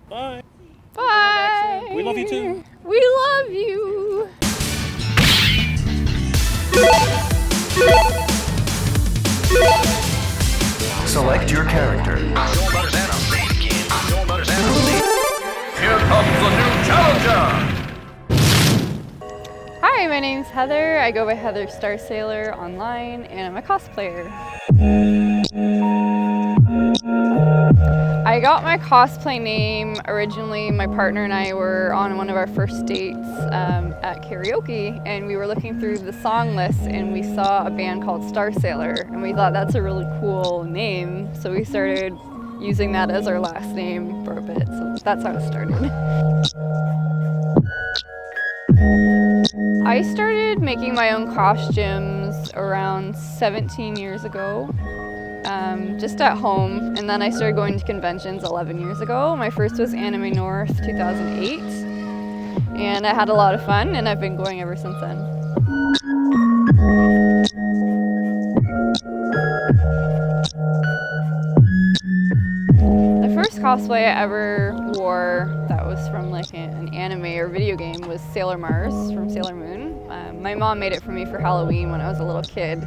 Bye. Bye. We love you too. We love you. Select your character. Don't understand, I'll say it again. Don't understand, I'll say it. Here comes the new challenger! Hi, my name's Heather. I go by Heather Starsailor online, and I'm a cosplayer. I got my cosplay name originally. My partner and I were on one of our first dates at karaoke, and we were looking through the song list, and we saw a band called Starsailor, and we thought that's a really cool name, so we started using that as our last name for a bit. So that's how it started. I started making my own costumes around 17 years ago. Just at home, and then I started going to conventions 11 years ago. My first was Anime North 2008, and I had a lot of fun, and I've been going ever since then. The first cosplay I ever wore that was from like an anime or video game was Sailor Mars from Sailor Moon. My mom made it for me for Halloween when I was a little kid.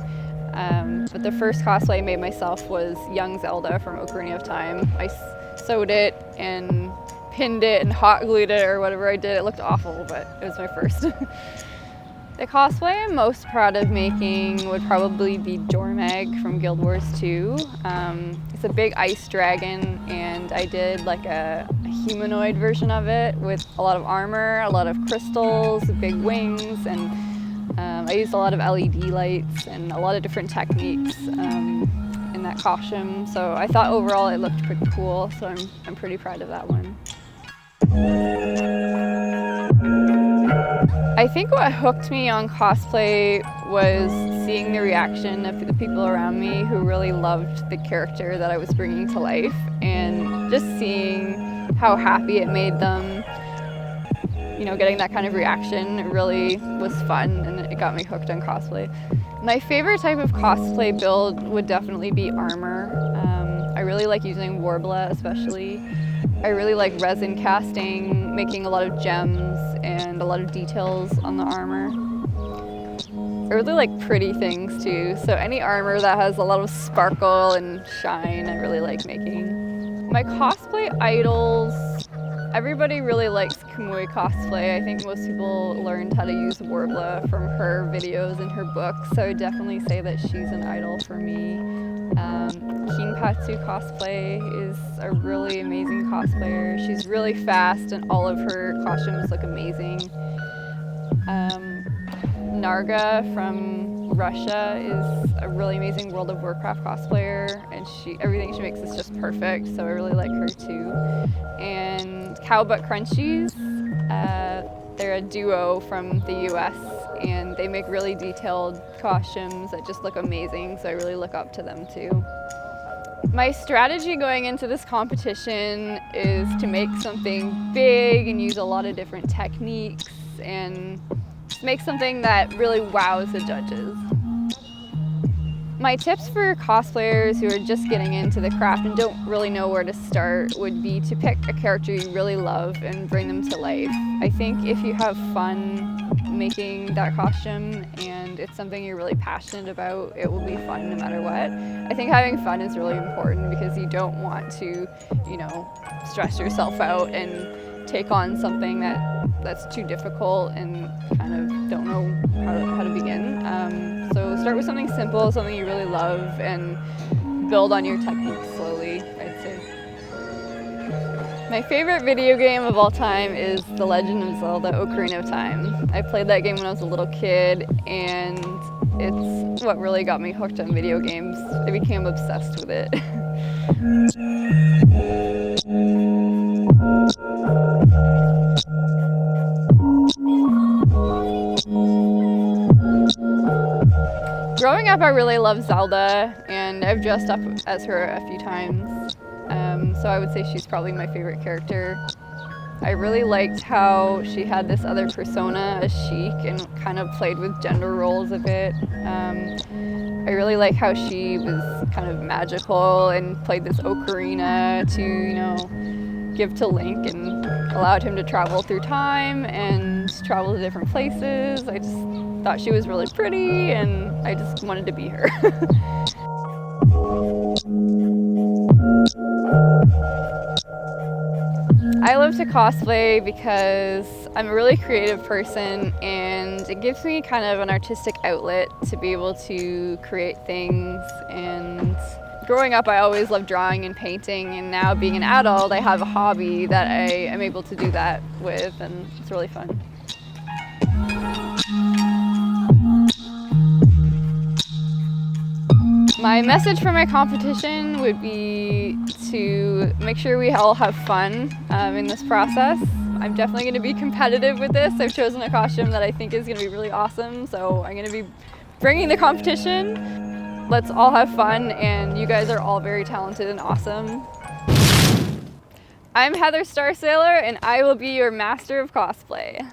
But the first cosplay I made myself was young Zelda from Ocarina of Time. I sewed it and pinned it and hot glued it or whatever I did. It looked awful, but it was my first. The cosplay I'm most proud of making would probably be Jormag from Guild Wars 2. It's a big ice dragon, and I did like a humanoid version of it with a lot of armor, a lot of crystals, big wings, and I used a lot of LED lights and a lot of different techniques in that costume. So I thought overall it looked pretty cool, so I'm pretty proud of that one. I think what hooked me on cosplay was seeing the reaction of the people around me who really loved the character that I was bringing to life, and just seeing how happy it made them. You know, getting that kind of reaction really was fun, and it got me hooked on cosplay. My favorite type of cosplay build would definitely be armor. I really like using Worbla especially. I really like resin casting, making a lot of gems and a lot of details on the armor. I really like pretty things too, so any armor that has a lot of sparkle and shine I really like making. My cosplay idols, everybody really likes Kamui cosplay. I think most people learned how to use Worbla from her videos and her books, so I would definitely say that she's an idol for me. Kinpatsu cosplay is a really amazing cosplayer. She's really fast and all of her costumes look amazing. Narga from Russia is a really amazing World of Warcraft cosplayer, and everything she makes is just perfect, so I really like her too. And Cowbutt Crunchies, they're a duo from the US, and they make really detailed costumes that just look amazing, so I really look up to them too. My strategy going into this competition is to make something big and use a lot of different techniques and make something that really wows the judges. My tips for cosplayers who are just getting into the craft and don't really know where to start would be to pick a character you really love and bring them to life. I think if you have fun making that costume and it's something you're really passionate about, it will be fun no matter what. I think having fun is really important because you don't want to, stress yourself out and take on something that's too difficult and kind of don't know how to begin. So start with something simple, something you really love, and build on your techniques slowly, I'd say. My favorite video game of all time is The Legend of Zelda: Ocarina of Time. I played that game when I was a little kid, and it's what really got me hooked on video games. I became obsessed with it. Growing up, I really loved Zelda, and I've dressed up as her a few times. So I would say she's probably my favorite character. I really liked how she had this other persona as Sheik and kind of played with gender roles a bit. I really like how she was kind of magical and played this ocarina to, give to Link and allowed him to travel through time and travel to different places. I just thought she was really pretty and I just wanted to be her. I love to cosplay because I'm a really creative person and it gives me kind of an artistic outlet to be able to create things. And growing up, I always loved drawing and painting, and now being an adult, I have a hobby that I am able to do that with, and it's really fun. My message for my competition would be to make sure we all have fun in this process. I'm definitely going to be competitive with this. I've chosen a costume that I think is going to be really awesome, so I'm going to be bringing the competition. Let's all have fun, and you guys are all very talented and awesome. I'm Heather Starsailor, and I will be your Master of Cosplay.